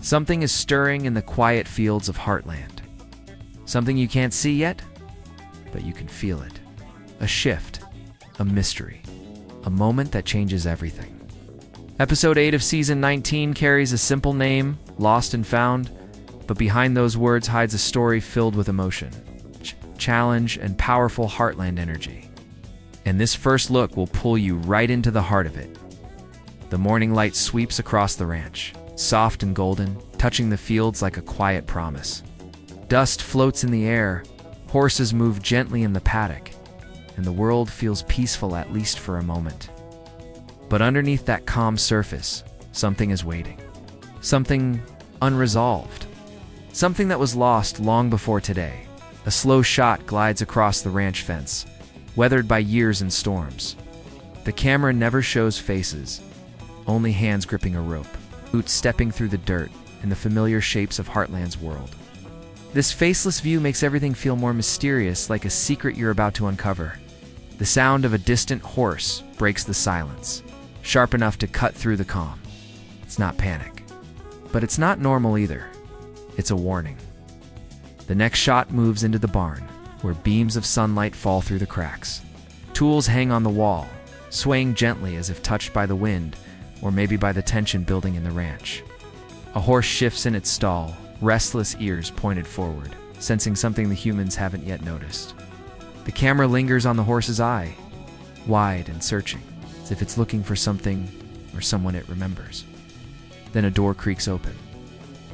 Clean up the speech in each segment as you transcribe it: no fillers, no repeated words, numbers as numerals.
Something is stirring in the quiet fields of Heartland. Something you can't see yet, but you can feel it. A shift, a mystery, a moment that changes everything. Episode 8 of Season 19 carries a simple name, Lost and Found, but behind those words hides a story filled with emotion, challenge, and powerful Heartland energy. And this first look will pull you right into the heart of it. The morning light sweeps across the ranch, soft and golden, touching the fields like a quiet promise. Dust floats in the air, horses move gently in the paddock, and the world feels peaceful at least for a moment. But underneath that calm surface, something is waiting. Something unresolved. Something that was lost long before today. A slow shot glides across the ranch fence, weathered by years and storms. The camera never shows faces, only hands gripping a rope, boots stepping through the dirt in the familiar shapes of Heartland's world. This faceless view makes everything feel more mysterious, like a secret you're about to uncover. The sound of a distant horse breaks the silence, sharp enough to cut through the calm. It's not panic, but it's not normal either. It's a warning. The next shot moves into the barn, where beams of sunlight fall through the cracks. Tools hang on the wall, swaying gently as if touched by the wind, or maybe by the tension building in the ranch. A horse shifts in its stall, restless ears pointed forward, sensing something the humans haven't yet noticed. The camera lingers on the horse's eye, wide and searching, as if it's looking for something or someone it remembers. Then a door creaks open.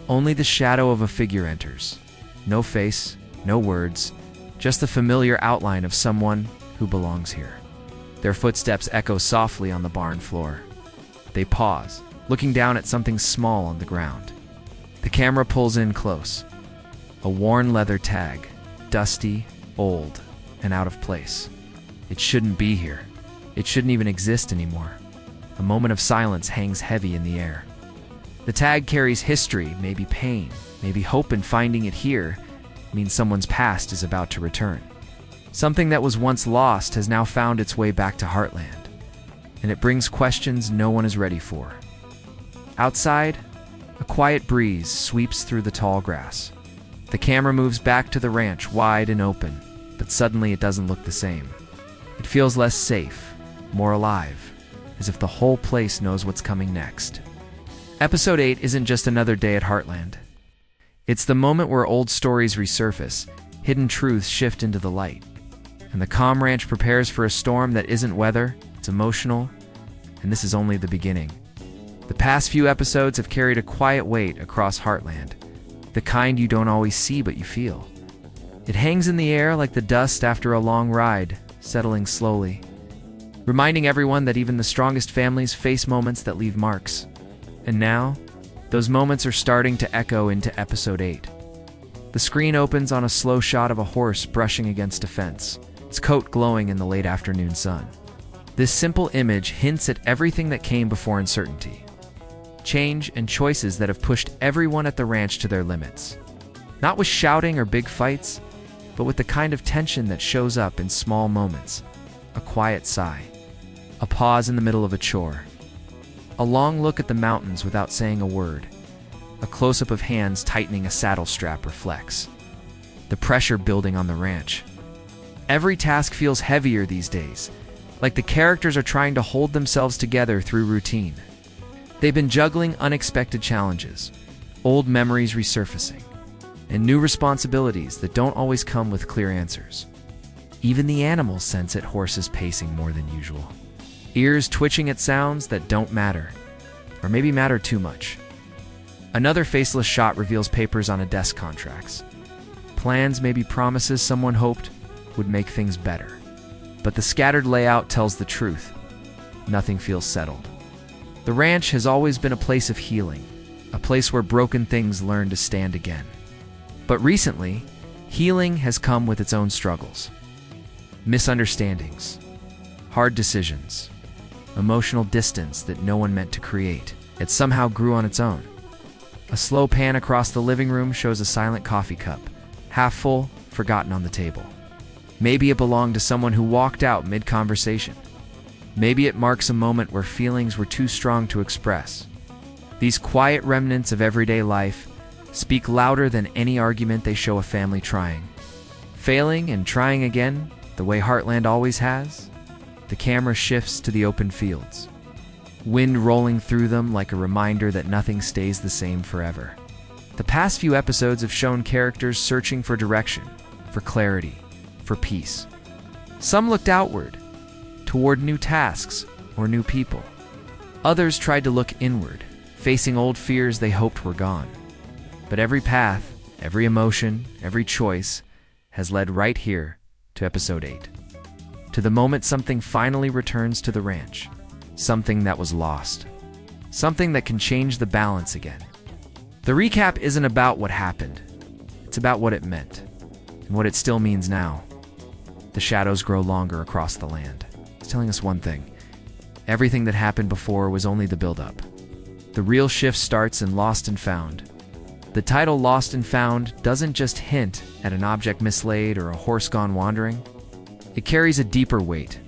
Only the shadow of a figure enters. No face, no words, just the familiar outline of someone who belongs here. Their footsteps echo softly on the barn floor. They pause, looking down at something small on the ground. The camera pulls in close. A worn leather tag, dusty, old, and out of place. It shouldn't be here. It shouldn't even exist anymore. A moment of silence hangs heavy in the air. The tag carries history, maybe pain, maybe hope, and finding it here means someone's past is about to return. Something that was once lost has now found its way back to Heartland, and it brings questions no one is ready for. Outside, a quiet breeze sweeps through the tall grass. The camera moves back to the ranch, wide and open, but suddenly it doesn't look the same. It feels less safe, more alive, as if the whole place knows what's coming next. Episode 8 isn't just another day at Heartland. It's the moment where old stories resurface, hidden truths shift into the light, and the calm ranch prepares for a storm that isn't weather, it's emotional, and this is only the beginning. The past few episodes have carried a quiet weight across Heartland, the kind you don't always see but you feel. It hangs in the air like the dust after a long ride, settling slowly, reminding everyone that even the strongest families face moments that leave marks. And now, those moments are starting to echo into Episode 8. The screen opens on a slow shot of a horse brushing against a fence, its coat glowing in the late afternoon sun. This simple image hints at everything that came before uncertainty. Change and choices that have pushed everyone at the ranch to their limits. Not with shouting or big fights, but with the kind of tension that shows up in small moments. A quiet sigh, a pause in the middle of a chore, a long look at the mountains without saying a word, a close-up of hands tightening a saddle strap reflects. The pressure building on the ranch. Every task feels heavier these days, like the characters are trying to hold themselves together through routine. They've been juggling unexpected challenges, old memories resurfacing, and new responsibilities that don't always come with clear answers. Even the animals sense it, horses pacing more than usual, ears twitching at sounds that don't matter, or maybe matter too much. Another faceless shot reveals papers on a desk, contracts. Plans, maybe promises someone hoped would make things better. But the scattered layout tells the truth. Nothing feels settled. The ranch has always been a place of healing, a place where broken things learn to stand again. But recently, healing has come with its own struggles. Misunderstandings, hard decisions, emotional distance that no one meant to create. It somehow grew on its own. A slow pan across the living room shows a silent coffee cup, half full, forgotten on the table. Maybe it belonged to someone who walked out mid-conversation. Maybe it marks a moment where feelings were too strong to express. These quiet remnants of everyday life speak louder than any argument they show a family trying. Failing and trying again, the way Heartland always has, the camera shifts to the open fields. Wind rolling through them like a reminder that nothing stays the same forever. The past few episodes have shown characters searching for direction, for clarity, for peace. Some looked outward, toward new tasks or new people. Others tried to look inward, facing old fears they hoped were gone. But every path, every emotion, every choice has led right here to episode 8. To the moment something finally returns to the ranch. Something that was lost. Something that can change the balance again. The recap isn't about what happened. It's about what it meant, and what it still means now. The shadows grow longer across the land. It's telling us one thing. Everything that happened before was only the build-up. The real shift starts in Lost and Found. The title Lost and Found doesn't just hint at an object mislaid or a horse gone wandering. It carries a deeper weight,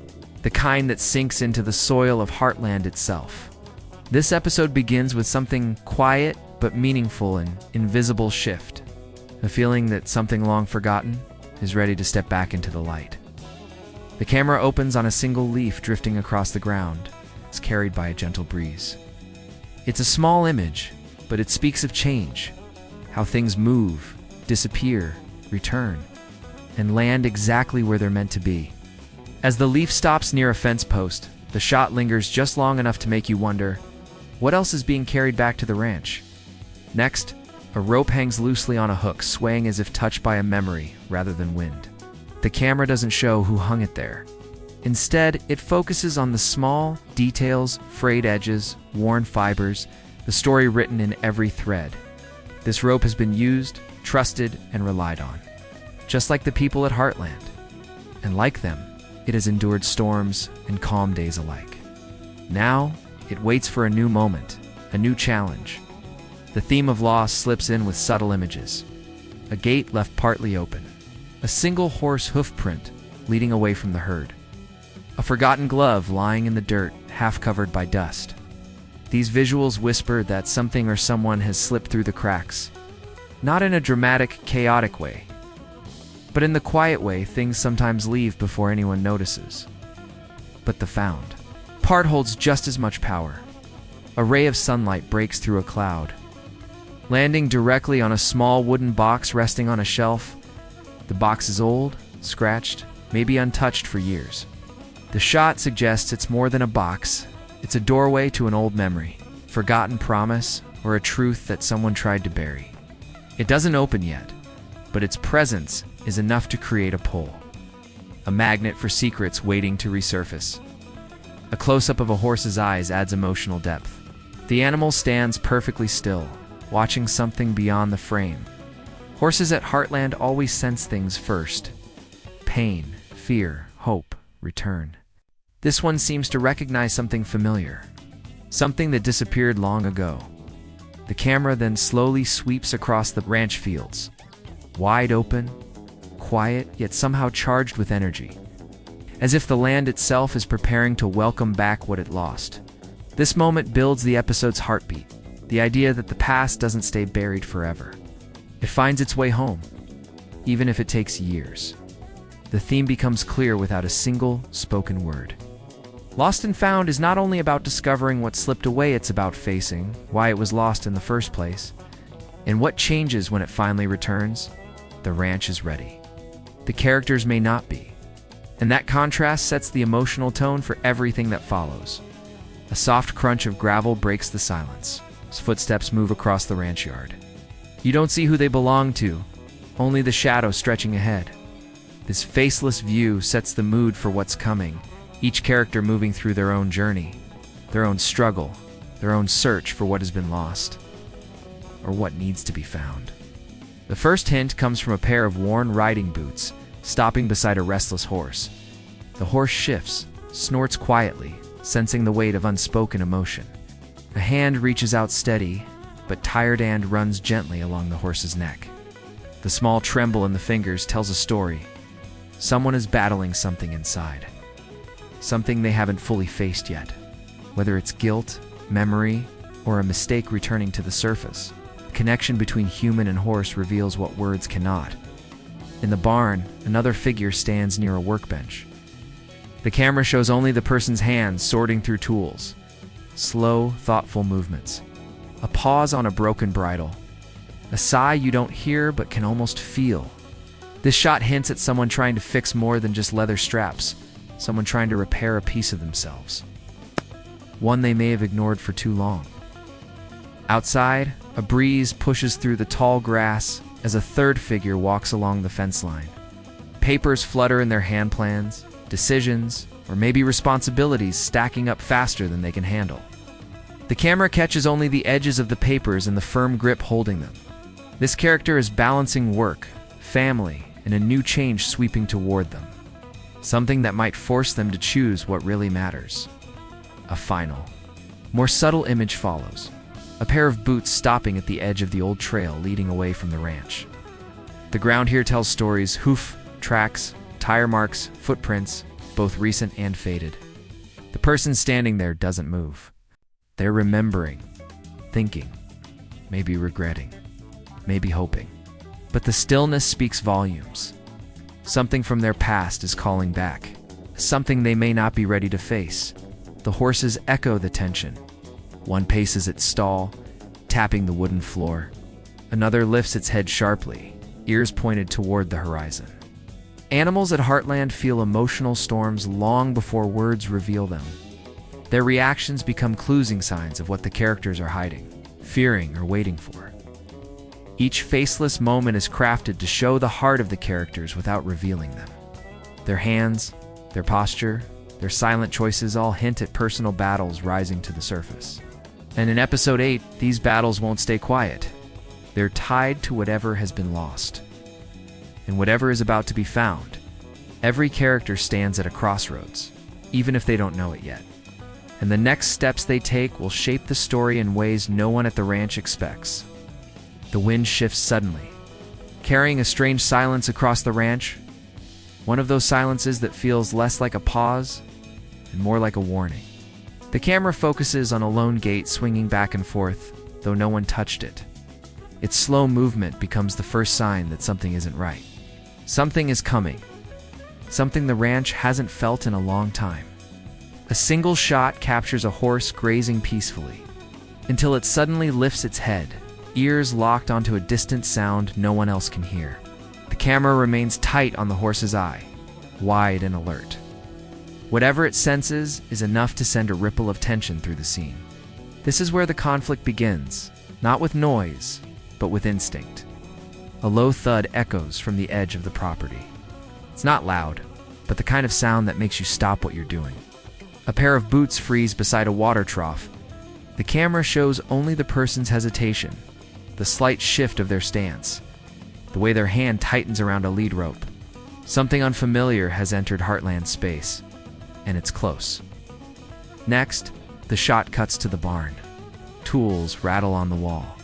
the kind that sinks into the soil of Heartland itself. This episode begins with something quiet but meaningful, an invisible shift. A feeling that something long forgotten is ready to step back into the light. The camera opens on a single leaf drifting across the ground. It's carried by a gentle breeze. It's a small image, but it speaks of change, how things move, disappear, return, and land exactly where they're meant to be. As the leaf stops near a fence post, the shot lingers just long enough to make you wonder, what else is being carried back to the ranch? Next, a rope hangs loosely on a hook, swaying as if touched by a memory rather than wind. The camera doesn't show who hung it there. Instead, it focuses on the small details, frayed edges, worn fibers, the story written in every thread. This rope has been used, trusted, and relied on, just like the people at Heartland. And like them, it has endured storms and calm days alike. Now, it waits for a new moment, a new challenge. The theme of loss slips in with subtle images. A gate left partly open. A single horse hoof print leading away from the herd. A forgotten glove lying in the dirt, half covered by dust. These visuals whisper that something or someone has slipped through the cracks. Not in a dramatic, chaotic way, but in the quiet way things sometimes leave before anyone notices. But the found part holds just as much power. A ray of sunlight breaks through a cloud, landing directly on a small wooden box resting on a shelf. The box is old, scratched, maybe untouched for years. The shot suggests it's more than a box. It's a doorway to an old memory, forgotten promise, or a truth that someone tried to bury. It doesn't open yet, but its presence is enough to create a pull. A magnet for secrets waiting to resurface. A close-up of a horse's eyes adds emotional depth. The animal stands perfectly still, watching something beyond the frame. Horses at Heartland always sense things first. Pain, fear, hope, return. This one seems to recognize something familiar, something that disappeared long ago. The camera then slowly sweeps across the ranch fields, wide open, quiet, yet somehow charged with energy, as if the land itself is preparing to welcome back what it lost. This moment builds the episode's heartbeat, the idea that the past doesn't stay buried forever. It finds its way home, even if it takes years. The theme becomes clear without a single spoken word. Lost and Found is not only about discovering what slipped away, it's about facing why it was lost in the first place. And what changes when it finally returns? The ranch is ready. The characters may not be. And that contrast sets the emotional tone for everything that follows. A soft crunch of gravel breaks the silence as footsteps move across the ranch yard. You don't see who they belong to, only the shadow stretching ahead. This faceless view sets the mood for what's coming, each character moving through their own journey, their own struggle, their own search for what has been lost, or what needs to be found. The first hint comes from a pair of worn riding boots, stopping beside a restless horse. The horse shifts, snorts quietly, sensing the weight of unspoken emotion. A hand reaches out steady, but tired hand runs gently along the horse's neck. The small tremble in the fingers tells a story. Someone is battling something inside. Something they haven't fully faced yet. Whether it's guilt, memory, or a mistake returning to the surface. The connection between human and horse reveals what words cannot. In the barn, another figure stands near a workbench. The camera shows only the person's hands sorting through tools. Slow, thoughtful movements. A pause on a broken bridle. A sigh you don't hear but can almost feel. This shot hints at someone trying to fix more than just leather straps, someone trying to repair a piece of themselves. One they may have ignored for too long. Outside, a breeze pushes through the tall grass as a third figure walks along the fence line. Papers flutter in their hand plans, decisions, or maybe responsibilities stacking up faster than they can handle. The camera catches only the edges of the papers and the firm grip holding them. This character is balancing work, family, and a new change sweeping toward them. Something that might force them to choose what really matters. A final, more subtle image follows. A pair of boots stopping at the edge of the old trail leading away from the ranch. The ground here tells stories: hoof tracks, tire marks, footprints, both recent and faded. The person standing there doesn't move. They're remembering, thinking, maybe regretting, maybe hoping. But the stillness speaks volumes. Something from their past is calling back, something they may not be ready to face. The horses echo the tension. One paces its stall, tapping the wooden floor. Another lifts its head sharply, ears pointed toward the horizon. Animals at Heartland feel emotional storms long before words reveal them. Their reactions become closing signs of what the characters are hiding, fearing, or waiting for. Each faceless moment is crafted to show the heart of the characters without revealing them. Their hands, their posture, their silent choices all hint at personal battles rising to the surface. And in Episode 8, these battles won't stay quiet. They're tied to whatever has been lost. And whatever is about to be found, every character stands at a crossroads, even if they don't know it yet. And the next steps they take will shape the story in ways no one at the ranch expects. The wind shifts suddenly, carrying a strange silence across the ranch. One of those silences that feels less like a pause and more like a warning. The camera focuses on a lone gate swinging back and forth, though no one touched it. Its slow movement becomes the first sign that something isn't right. Something is coming. Something the ranch hasn't felt in a long time. A single shot captures a horse grazing peacefully, until it suddenly lifts its head, ears locked onto a distant sound no one else can hear. The camera remains tight on the horse's eye, wide and alert. Whatever it senses is enough to send a ripple of tension through the scene. This is where the conflict begins, not with noise, but with instinct. A low thud echoes from the edge of the property. It's not loud, but the kind of sound that makes you stop what you're doing. A pair of boots freeze beside a water trough. The camera shows only the person's hesitation, the slight shift of their stance, the way their hand tightens around a lead rope. Something unfamiliar has entered Heartland space, and it's close. Next, the shot cuts to the barn. Tools rattle on the wall.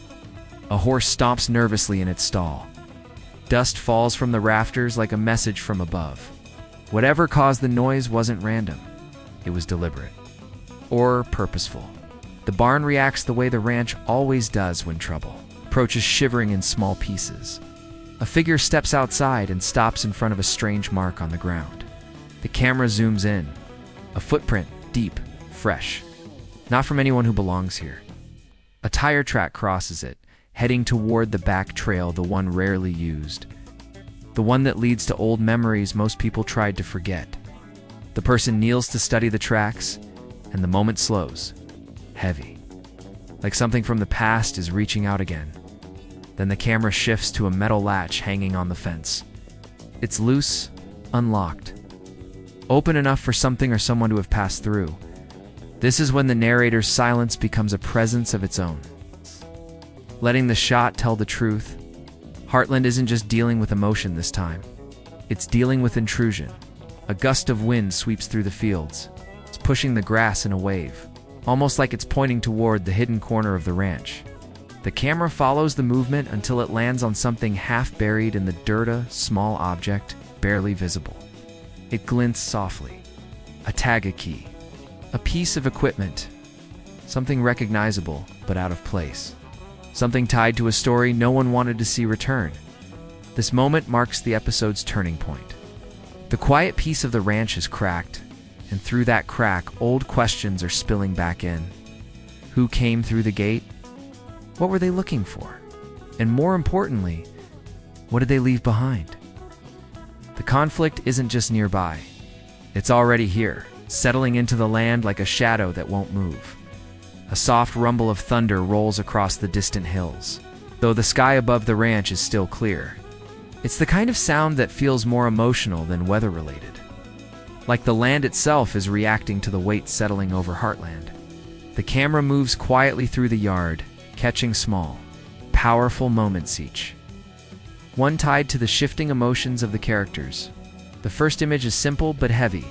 A horse stomps nervously in its stall. Dust falls from the rafters like a message from above. Whatever caused the noise wasn't random. It was deliberate. Or purposeful. The barn reacts the way the ranch always does when trouble approaches, shivering in small pieces. A figure steps outside and stops in front of a strange mark on the ground. The camera zooms in. A footprint, deep, fresh. Not from anyone who belongs here. A tire track crosses it, heading toward the back trail, the one rarely used. The one that leads to old memories most people tried to forget. The person kneels to study the tracks, and the moment slows. Heavy. Like something from the past is reaching out again. Then the camera shifts to a metal latch hanging on the fence. It's loose, unlocked. Open enough for something or someone to have passed through. This is when the narrator's silence becomes a presence of its own. Letting the shot tell the truth, Heartland isn't just dealing with emotion this time. It's dealing with intrusion. A gust of wind sweeps through the fields. It's pushing the grass in a wave, almost like it's pointing toward the hidden corner of the ranch. The camera follows the movement until it lands on something half buried in the dirt, a small object, barely visible. It glints softly. A tag, a key. A piece of equipment. something recognizable but out of place, something tied to a story no one wanted to see return. This moment marks the episode's turning point. The quiet peace of the ranch is cracked, and through that crack, old questions are spilling back in. Who came through the gate? What were they looking for? And more importantly, what did they leave behind? The conflict isn't just nearby. It's already here, settling into the land like a shadow that won't move. A soft rumble of thunder rolls across the distant hills, though the sky above the ranch is still clear. It's the kind of sound that feels more emotional than weather-related. Like the land itself is reacting to the weight settling over Heartland. The camera moves quietly through the yard, catching small, powerful moments each. One tied to the shifting emotions of the characters. The first image is simple but heavy,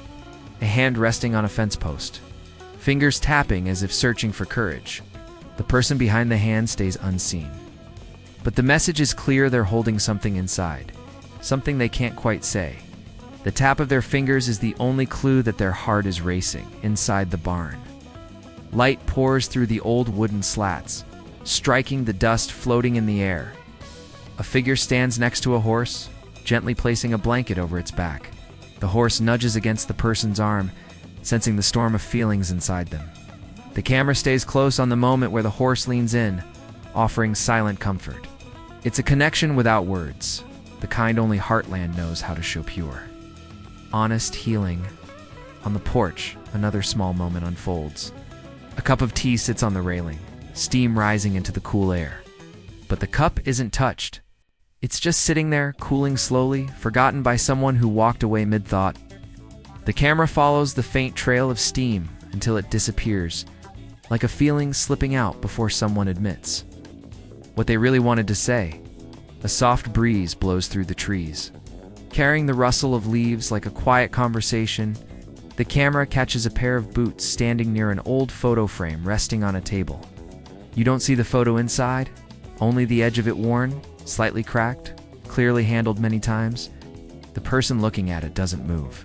a hand resting on a fence post, fingers tapping as if searching for courage. The person behind the hand stays unseen. But the message is clear: they're holding something inside, something they can't quite say. The tap of their fingers is the only clue that their heart is racing inside the barn. Light pours through the old wooden slats, striking the dust floating in the air. A figure stands next to a horse, gently placing a blanket over its back. The horse nudges against the person's arm, sensing the storm of feelings inside them. The camera stays close on the moment where the horse leans in, offering silent comfort. It's a connection without words, the kind only Heartland knows how to show pure. Honest healing. On the porch, another small moment unfolds. A cup of tea sits on the railing, steam rising into the cool air. But the cup isn't touched. It's just sitting there, cooling slowly, forgotten by someone who walked away mid-thought. The camera follows the faint trail of steam until it disappears, like a feeling slipping out before someone admits what they really wanted to say. A soft breeze blows through the trees, carrying the rustle of leaves like a quiet conversation. The camera catches a pair of boots standing near an old photo frame resting on a table. You don't see the photo inside, only the edge of it worn, slightly cracked, clearly handled many times. The person looking at it doesn't move,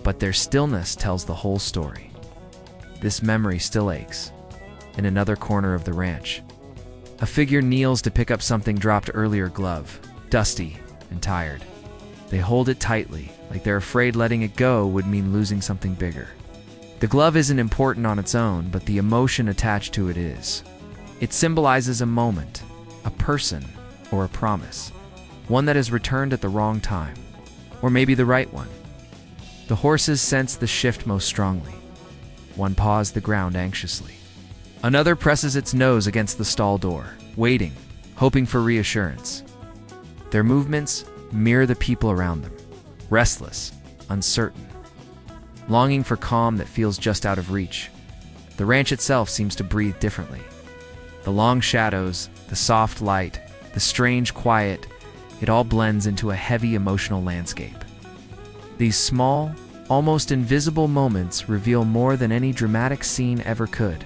but their stillness tells the whole story. This memory still aches. In another corner of the ranch, a figure kneels to pick up something dropped earlier: glove, dusty and tired. They hold it tightly, like they're afraid letting it go would mean losing something bigger. The glove isn't important on its own, but the emotion attached to it is. It symbolizes a moment, a person, or a promise, one that is returned at the wrong time, or maybe the right one. The horses sense the shift most strongly. One paws the ground anxiously. Another presses its nose against the stall door, waiting, hoping for reassurance. Their movements mirror the people around them, restless, uncertain, longing for calm that feels just out of reach. The ranch itself seems to breathe differently. The long shadows, the soft light, the strange quiet, it all blends into a heavy emotional landscape. These small, almost invisible moments reveal more than any dramatic scene ever could.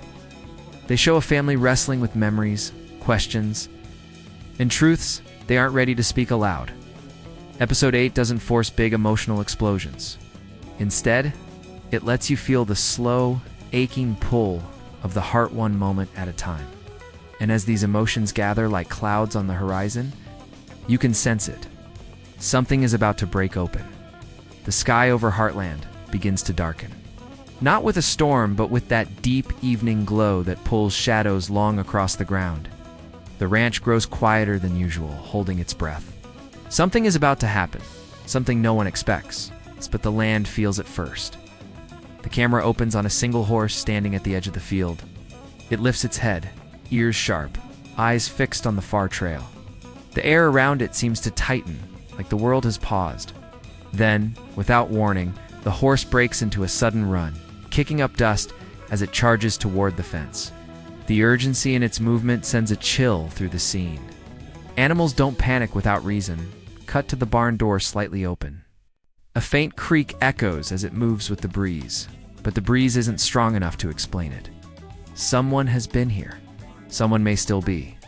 They show a family wrestling with memories, questions, and truths they aren't ready to speak aloud. Episode 8 doesn't force big emotional explosions. Instead, it lets you feel the slow, aching pull of the heart one moment at a time. And as these emotions gather like clouds on the horizon, you can sense it. Something is about to break open. The sky over Heartland begins to darken. Not with a storm, but with that deep evening glow that pulls shadows long across the ground. The ranch grows quieter than usual, holding its breath. Something is about to happen, something no one expects, but the land feels it first. The camera opens on a single horse standing at the edge of the field. It lifts its head, ears sharp, eyes fixed on the far trail. The air around it seems to tighten, like the world has paused. Then, without warning, the horse breaks into a sudden run, kicking up dust as it charges toward the fence. The urgency in its movement sends a chill through the scene. Animals don't panic without reason. Cut to the barn door slightly open. A faint creak echoes as it moves with the breeze, but the breeze isn't strong enough to explain it. Someone has been here. Someone may still be.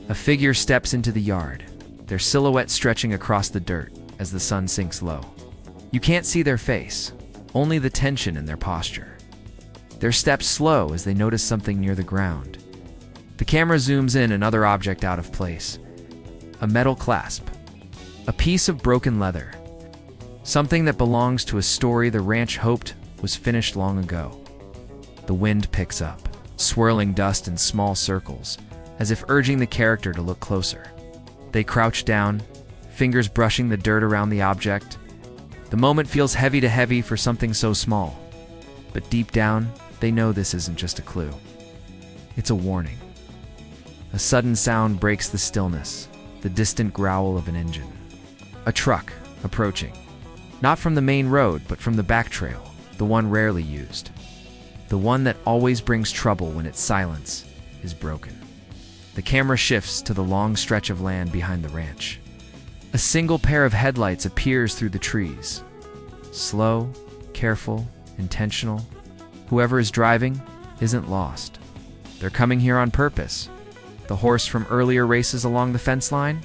A figure steps into the yard, their silhouette stretching across the dirt as the sun sinks low. You can't see their face, only the tension in their posture. Their steps slow as they notice something near the ground. The camera zooms in another object out of place. A metal clasp. A piece of broken leather. Something that belongs to a story the ranch hoped was finished long ago. The wind picks up, swirling dust in small circles, as if urging the character to look closer. They crouch down, fingers brushing the dirt around the object. The moment feels heavy for something so small. But deep down, they know this isn't just a clue. It's a warning. A sudden sound breaks the stillness, the distant growl of an engine. A truck, approaching. Not from the main road, but from the back trail, the one rarely used. The one that always brings trouble when its silence is broken. The camera shifts to the long stretch of land behind the ranch. A single pair of headlights appears through the trees. Slow, careful, intentional. Whoever is driving isn't lost. They're coming here on purpose. The horse from earlier races along the fence line,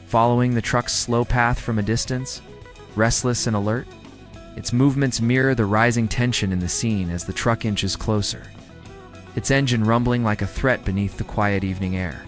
following the truck's slow path from a distance, restless and alert. Its movements mirror the rising tension in the scene as the truck inches closer, its engine rumbling like a threat beneath the quiet evening air.